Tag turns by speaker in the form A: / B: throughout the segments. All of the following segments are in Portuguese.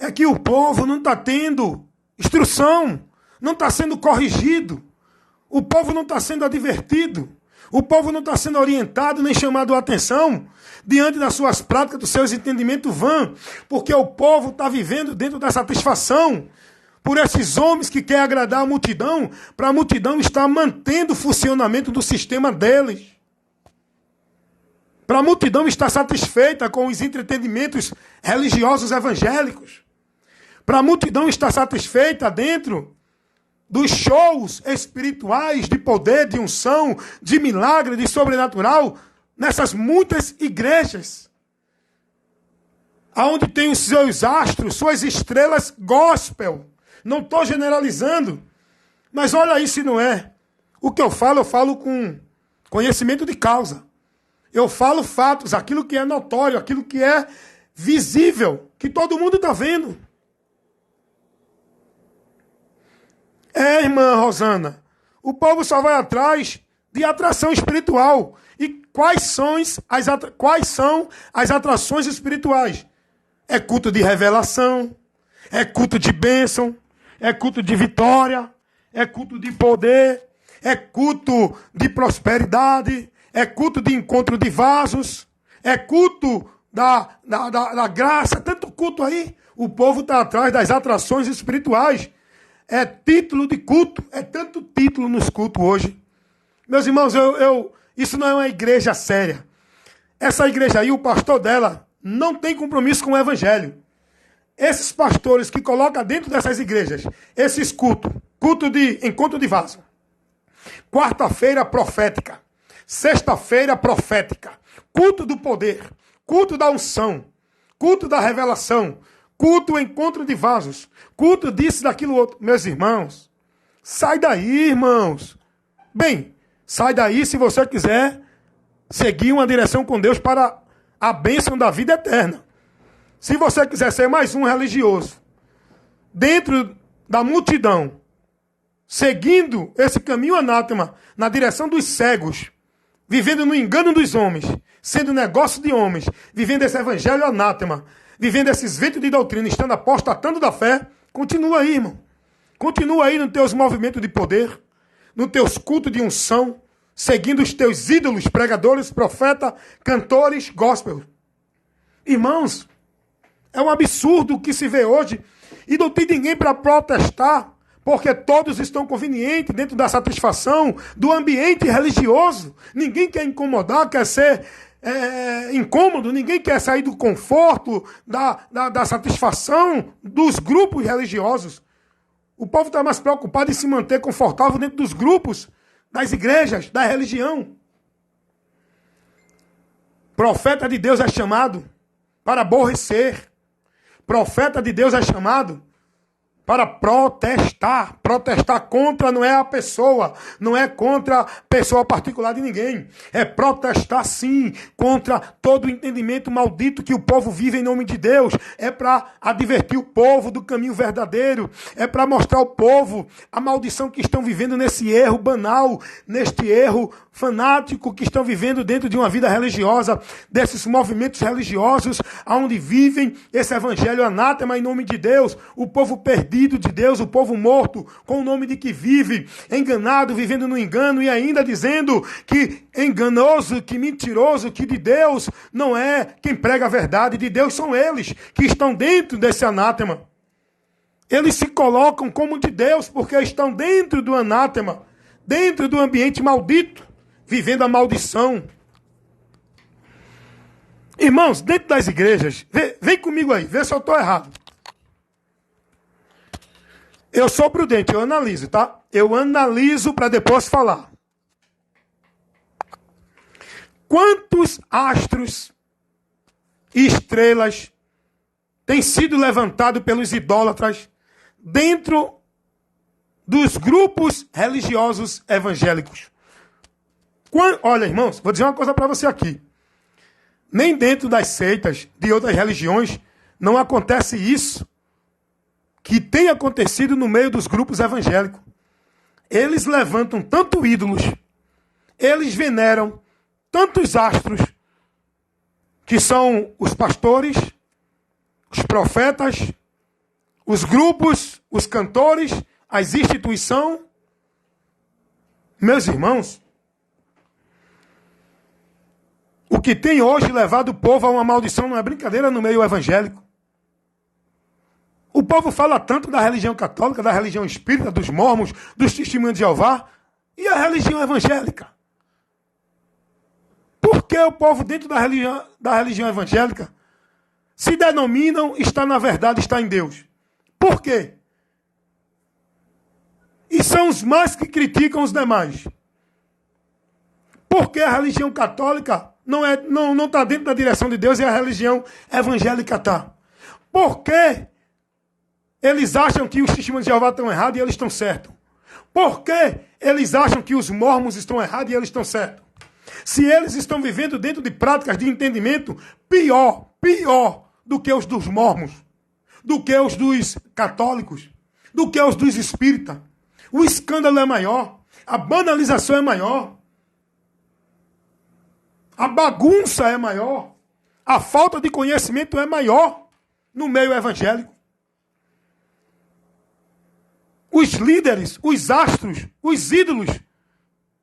A: é que o povo não está tendo instrução, não está sendo corrigido, o povo não está sendo advertido, o povo não está sendo orientado nem chamado a atenção diante das suas práticas, dos seus entendimentos vãs, porque o povo está vivendo dentro da satisfação por esses homens que querem agradar a multidão, para a multidão estar mantendo o funcionamento do sistema deles. Para a multidão estar satisfeita com os entretenimentos religiosos evangélicos. Para a multidão estar satisfeita dentro dos shows espirituais de poder, de unção, de milagre, de sobrenatural, nessas muitas igrejas, aonde tem os seus astros, suas estrelas gospel. Não estou generalizando, mas olha aí se não é. O que eu falo com conhecimento de causa. Eu falo fatos, aquilo que é notório, aquilo que é visível, que todo mundo está vendo. Irmã Rosana, o povo só vai atrás de atração espiritual. E quais são as atrações espirituais? É culto de revelação, é culto de bênção, é culto de vitória, é culto de poder, é culto de prosperidade, é culto de encontro de vasos, é culto da graça, tanto culto aí. O povo está atrás das atrações espirituais. É título de culto, é tanto título nos cultos hoje. Meus irmãos, isso não é uma igreja séria. Essa igreja aí, o pastor dela, não tem compromisso com o evangelho. Esses pastores que colocam dentro dessas igrejas, esses cultos, culto de encontro de vaso, quarta-feira profética, sexta-feira profética, culto do poder, culto da unção, culto da revelação, culto encontro de vasos, culto disso, daquilo outro. Meus irmãos, sai daí, irmãos. Bem, sai daí se você quiser seguir uma direção com Deus para a bênção da vida eterna. Se você quiser ser mais um religioso, dentro da multidão, seguindo esse caminho anátema, na direção dos cegos, vivendo no engano dos homens, sendo negócio de homens, vivendo esse evangelho anátema, vivendo esses ventos de doutrina, estando apostatando da fé, continua aí, irmão. Continua aí nos teus movimentos de poder, nos teus cultos de unção, seguindo os teus ídolos, pregadores, profetas, cantores, gospel. Irmãos, é um absurdo o que se vê hoje, e não tem ninguém para protestar, porque todos estão convenientes dentro da satisfação do ambiente religioso. Ninguém quer incomodar, quer ser incômodo, ninguém quer sair do conforto, da satisfação dos grupos religiosos. O povo está mais preocupado em se manter confortável dentro dos grupos, das igrejas, da religião. Profeta de Deus é chamado para aborrecer. Profeta de Deus é chamado para protestar. Protestar contra não é a pessoa, não é contra a pessoa particular de ninguém. É protestar sim contra todo o entendimento maldito que o povo vive em nome de Deus. É para advertir o povo do caminho verdadeiro. É para mostrar ao povo a maldição que estão vivendo nesse erro banal, neste erro fanático que estão vivendo dentro de uma vida religiosa, desses movimentos religiosos, onde vivem esse evangelho anátema em nome de Deus, o povo perdido de Deus, o povo morto, com o nome de que vive, enganado, vivendo no engano, e ainda dizendo que enganoso, que mentiroso, que de Deus não é quem prega a verdade, de Deus são eles que estão dentro desse anátema. Eles se colocam como de Deus porque estão dentro do anátema, dentro do ambiente maldito, vivendo a maldição. Irmãos, dentro das igrejas, vem comigo aí, vê se eu estou errado. Eu sou prudente, eu analiso, tá? Eu analiso para depois falar. Quantos astros e estrelas têm sido levantados pelos idólatras dentro dos grupos religiosos evangélicos? Olha, irmãos, vou dizer uma coisa para você aqui. Nem dentro das seitas de outras religiões não acontece isso que tem acontecido no meio dos grupos evangélicos. Eles levantam tanto ídolos, eles veneram tantos astros, que são os pastores, os profetas, os grupos, os cantores, as instituições. Meus irmãos, o que tem hoje levado o povo a uma maldição não é brincadeira no meio evangélico. O povo fala tanto da religião católica, da religião espírita, dos mormons, dos testemunhos de Jeová, e a religião evangélica? Por que o povo dentro da religião evangélica se denominam está na verdade, está em Deus? Por quê? E são os mais que criticam os demais. Porque a religião católica não está dentro da direção de Deus e a religião evangélica está. Por que eles acham que os testemunhos de Jeová estão errados e eles estão certos? Por que eles acham que os mormons estão errados e eles estão certos? Se eles estão vivendo dentro de práticas de entendimento pior do que os dos mormons, do que os dos católicos, do que os dos espíritas. O escândalo é maior, a banalização é maior, a bagunça é maior, a falta de conhecimento é maior no meio evangélico. Os líderes, os astros, os ídolos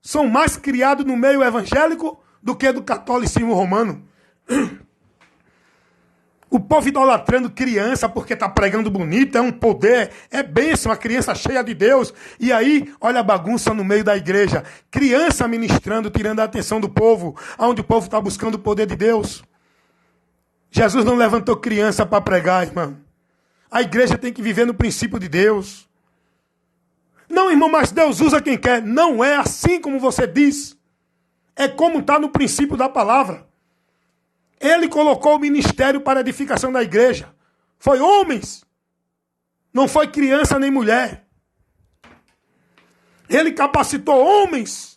A: são mais criados no meio evangélico do que do catolicismo romano. O povo idolatrando criança porque está pregando bonito, é um poder, é bênção, a criança cheia de Deus. E aí, olha a bagunça no meio da igreja. Criança ministrando, tirando a atenção do povo, onde o povo está buscando o poder de Deus. Jesus não levantou criança para pregar, irmão. A igreja tem que viver no princípio de Deus. Não, irmão, mas Deus usa quem quer. Não é assim como você diz. É como está no princípio da palavra. Ele colocou o ministério para a edificação da igreja. Foi homens. Não foi criança nem mulher. Ele capacitou homens.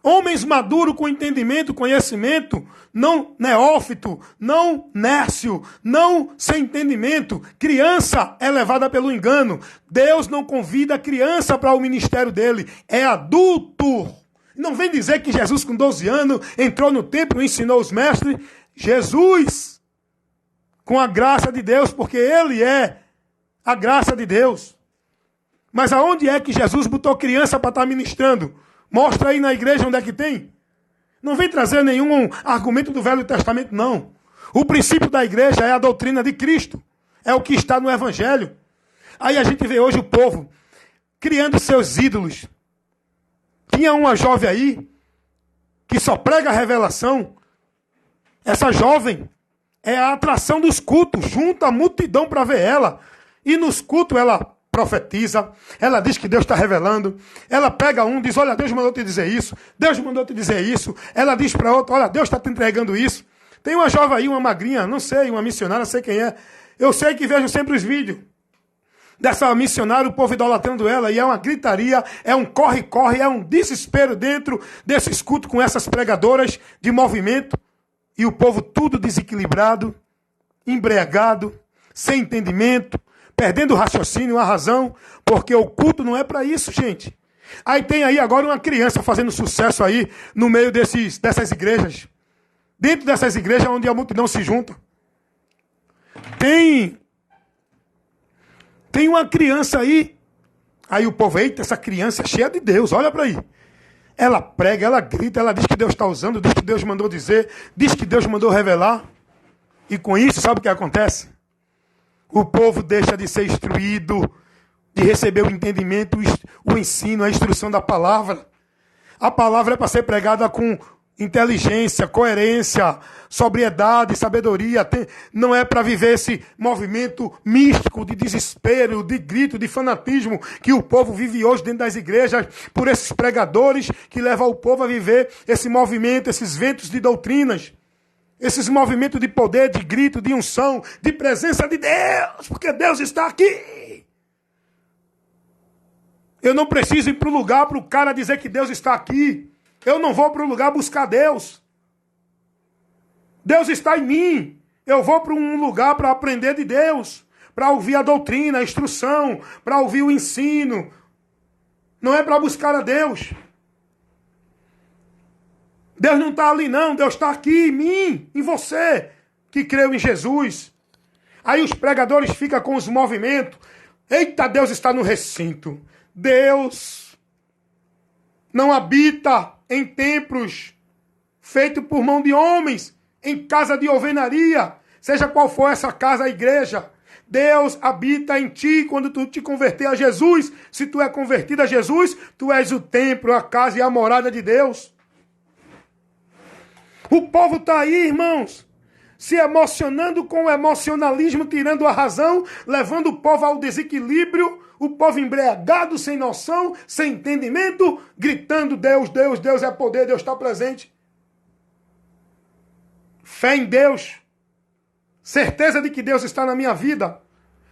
A: Homens maduros com entendimento, conhecimento. Não neófito, não nércio, não sem entendimento. Criança é levada pelo engano. Deus não convida a criança para o ministério dele. É adulto. Não vem dizer que Jesus, com 12 anos, entrou no templo e ensinou os mestres. Jesus, com a graça de Deus, porque ele é a graça de Deus. Mas aonde é que Jesus botou criança para estar ministrando? Mostra aí na igreja onde é que tem. Não vem trazer nenhum argumento do Velho Testamento, não. O princípio da igreja é a doutrina de Cristo. É o que está no Evangelho. Aí a gente vê hoje o povo criando seus ídolos. Tinha uma jovem aí que só prega a revelação. Essa jovem é a atração dos cultos. Junta a multidão para ver ela. E nos cultos ela profetiza. Ela diz que Deus está revelando. Ela pega um, diz, olha, Deus mandou te dizer isso. Deus mandou te dizer isso. Ela diz para outro, olha, Deus está te entregando isso. Tem uma jovem aí, uma magrinha, não sei, uma missionária, não sei quem é. Eu sei que vejo sempre os vídeos dessa missionária, o povo idolatrando ela, e é uma gritaria, é um corre-corre, é um desespero dentro desses cultos com essas pregadoras de movimento, e o povo tudo desequilibrado, embriagado, sem entendimento, perdendo o raciocínio, a razão, porque o culto não é para isso, gente. Aí tem aí agora uma criança fazendo sucesso aí no meio dessas igrejas, dentro dessas igrejas onde a multidão se junta. Tem uma criança aí o povo, eita, essa criança é cheia de Deus, olha para aí. Ela prega, ela grita, ela diz que Deus está usando, diz que Deus mandou dizer, diz que Deus mandou revelar. E com isso, sabe o que acontece? O povo deixa de ser instruído, de receber o entendimento, o ensino, a instrução da palavra. A palavra é para ser pregada com inteligência, coerência, sobriedade, sabedoria. Não é para viver esse movimento místico de desespero, de grito, de fanatismo que o povo vive hoje dentro das igrejas, por esses pregadores que levam o povo a viver esse movimento, esses ventos de doutrinas, esses movimentos de poder, de grito, de unção, de presença de Deus, porque Deus está aqui. Eu não preciso ir para o lugar para o cara dizer que Deus está aqui. Eu não vou para um lugar buscar Deus. Deus está em mim. Eu vou para um lugar para aprender de Deus, para ouvir a doutrina, a instrução, para ouvir o ensino. Não é para buscar a Deus. Deus não está ali não, Deus está aqui em mim, em você, que creu em Jesus. Aí os pregadores ficam com os movimentos. Eita, Deus está no recinto. Deus não habita em templos feitos por mão de homens, em casa de alvenaria, seja qual for essa casa, a igreja. Deus habita em ti quando tu te converter a Jesus. Se tu é convertido a Jesus, tu és o templo, a casa e a morada de Deus. O povo está aí, irmãos, se emocionando com o emocionalismo, tirando a razão, levando o povo ao desequilíbrio, o povo embriagado, sem noção, sem entendimento, gritando: Deus, Deus, Deus é poder, Deus está presente. Fé em Deus, certeza de que Deus está na minha vida,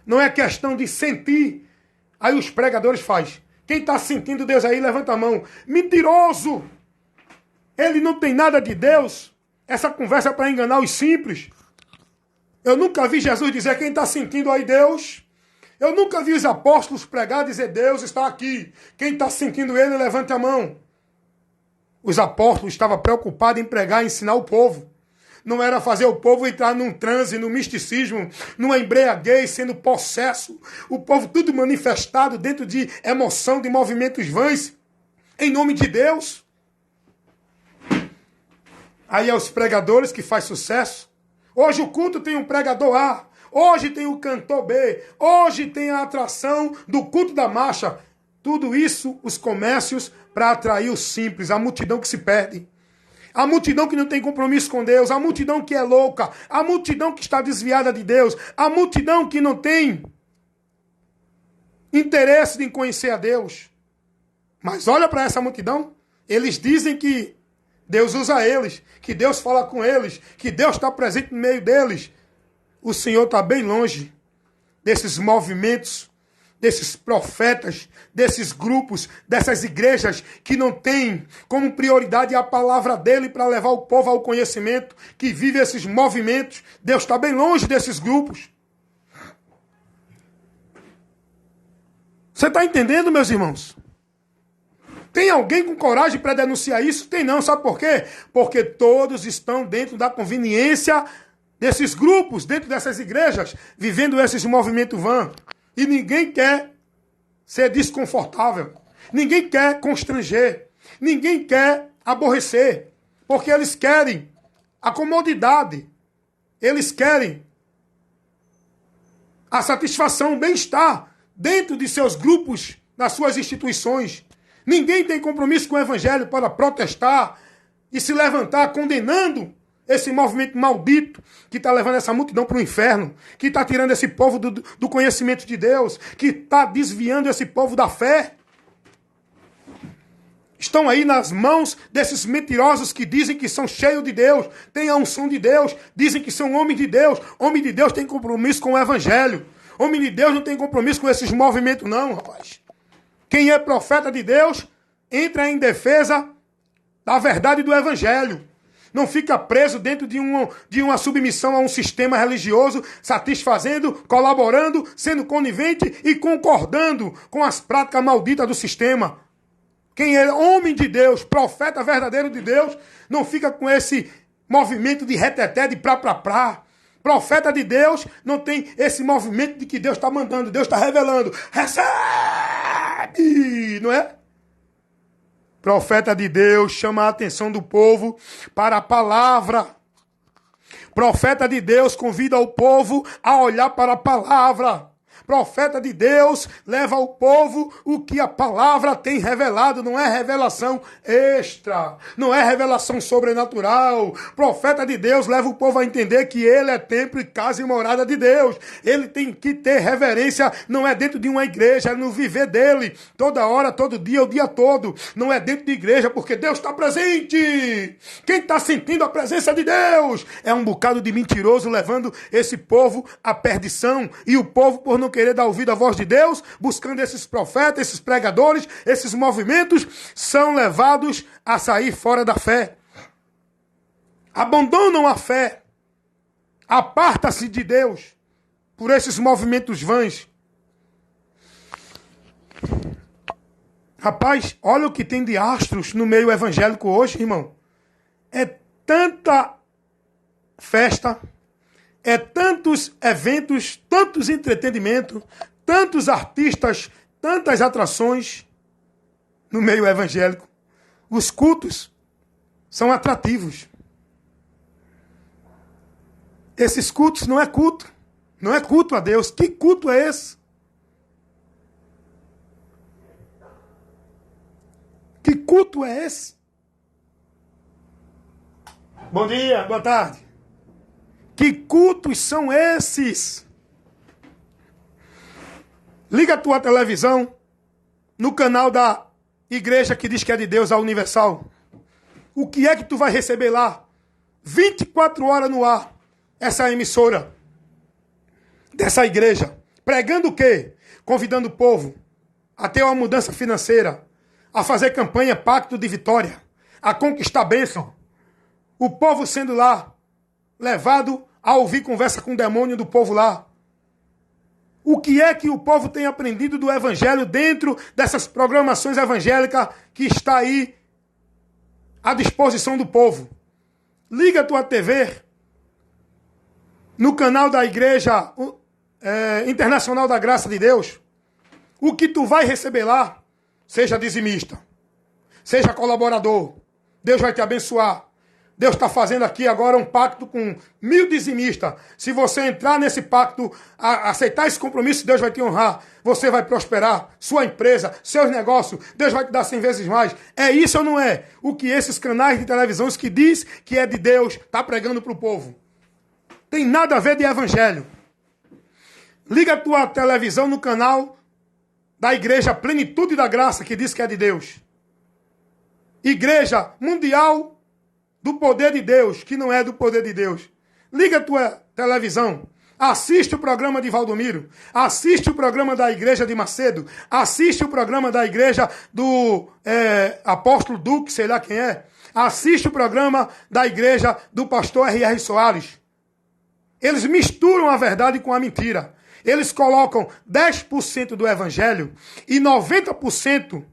A: não é questão de sentir. Aí os pregadores fazem. Quem está sentindo Deus aí, levanta a mão. Mentiroso! Ele não tem nada de Deus. Essa conversa é para enganar os simples. Eu nunca vi Jesus dizer: quem está sentindo aí Deus? Eu nunca vi os apóstolos pregar e dizer: Deus está aqui. Quem está sentindo ele, levante a mão. Os apóstolos estavam preocupados em pregar e ensinar o povo. Não era fazer o povo entrar num transe, num misticismo, numa embriaguez, sendo possesso. O povo tudo manifestado dentro de emoção, de movimentos vãs. Em nome de Deus. Aí é os pregadores que faz sucesso. Hoje o culto tem um pregador A. Hoje tem o cantor B. Hoje tem a atração do culto da marcha. Tudo isso, os comércios, para atrair os simples, a multidão que se perde. A multidão que não tem compromisso com Deus, a multidão que é louca, a multidão que está desviada de Deus, a multidão que não tem interesse em conhecer a Deus. Mas olha para essa multidão, eles dizem que Deus usa eles, que Deus fala com eles, que Deus está presente no meio deles. O Senhor está bem longe desses movimentos, desses profetas, desses grupos, dessas igrejas que não têm como prioridade a palavra dele para levar o povo ao conhecimento, que vive esses movimentos. Deus está bem longe desses grupos. Você está entendendo, meus irmãos? Tem alguém com coragem para denunciar isso? Tem não, sabe por quê? Porque todos estão dentro da conveniência desses grupos, dentro dessas igrejas, vivendo esses movimentos vãs. E ninguém quer ser desconfortável. Ninguém quer constranger. Ninguém quer aborrecer. Porque eles querem a comodidade. Eles querem a satisfação, o bem-estar dentro de seus grupos, das suas instituições. Ninguém tem compromisso com o evangelho para protestar e se levantar condenando esse movimento maldito que está levando essa multidão para o inferno, que está tirando esse povo do conhecimento de Deus, que está desviando esse povo da fé. Estão aí nas mãos desses mentirosos que dizem que são cheios de Deus, têm a unção de Deus, dizem que são homens de Deus. Homem de Deus tem compromisso com o evangelho. Homem de Deus não tem compromisso com esses movimentos não, rapaz. Quem é profeta de Deus entra em defesa da verdade do evangelho. Não fica preso dentro de uma submissão a um sistema religioso, satisfazendo, colaborando, sendo conivente e concordando com as práticas malditas do sistema. Quem é homem de Deus, profeta verdadeiro de Deus, não fica com esse movimento de reteté, de prá. Profeta de Deus não tem esse movimento de que Deus está mandando, Deus está revelando. Recebe! Não é? Profeta de Deus chama a atenção do povo para a palavra. Profeta de Deus convida o povo a olhar para a palavra. Profeta de Deus leva ao povo o que a palavra tem revelado, não é revelação extra, não é revelação sobrenatural. Profeta de Deus leva o povo a entender que ele é templo e casa e morada de Deus. Ele tem que ter reverência, não é dentro de uma igreja, é no viver dele, toda hora, todo dia, o dia todo. Não é dentro de igreja, porque Deus está presente. Quem está sentindo a presença de Deus é um bocado de mentiroso levando esse povo à perdição. E o povo, por não querer dar ouvido à voz de Deus, buscando esses profetas, esses pregadores, esses movimentos, são levados a sair fora da fé. Abandonam a fé. Aparta-se de Deus por esses movimentos vãs. Rapaz, olha o que tem de astros no meio evangélico hoje, irmão. É tanta festa, é tantos eventos, tantos entretenimentos, tantos artistas, tantas atrações no meio evangélico. Os cultos são atrativos. Esses cultos não é culto. Não é culto a Deus. Que culto é esse? Que culto é esse? Bom dia, boa tarde. Que cultos são esses? Liga a tua televisão no canal da igreja que diz que é de Deus, a Universal. O que é que tu vai receber lá? 24 horas no ar. Essa emissora dessa igreja. Pregando o quê? Convidando o povo a ter uma mudança financeira, a fazer campanha, pacto de vitória, a conquistar a bênção. O povo sendo lá levado a ouvir conversa com o demônio do povo lá. O que é que o povo tem aprendido do evangelho dentro dessas programações evangélicas que está aí à disposição do povo? Liga a tua TV no canal da Igreja Internacional da Graça de Deus. O que tu vai receber lá, seja dizimista, seja colaborador, Deus vai te abençoar. Deus está fazendo aqui agora um pacto com 1000 dizimistas. Se você entrar nesse pacto, aceitar esse compromisso, Deus vai te honrar. Você vai prosperar. Sua empresa, seus negócios, Deus vai te dar 100 vezes mais. É isso ou não é? O que esses canais de televisão que diz que é de Deus, está pregando para o povo. Tem nada a ver de evangelho. Liga a tua televisão no canal da Igreja Plenitude da Graça, que diz que é de Deus. Igreja Mundial do Poder de Deus, que não é do poder de Deus. Liga a tua televisão. Assiste o programa de Valdomiro. Assiste o programa da Igreja de Macedo. Assiste o programa da Igreja do Apóstolo Duque, sei lá quem é. Assiste o programa da Igreja do Pastor R.R. Soares. Eles misturam a verdade com a mentira. Eles colocam 10% do evangelho e 90%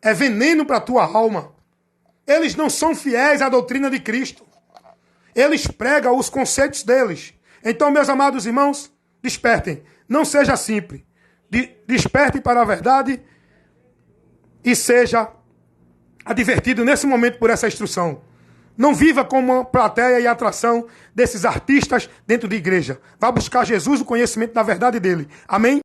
A: é veneno para a tua alma. Eles não são fiéis à doutrina de Cristo. Eles pregam os conceitos deles. Então, meus amados irmãos, despertem. Não seja simples. Desperte para a verdade e seja advertido nesse momento por essa instrução. Não viva como uma plateia e atração desses artistas dentro de igreja. Vá buscar Jesus, o conhecimento da verdade dele. Amém?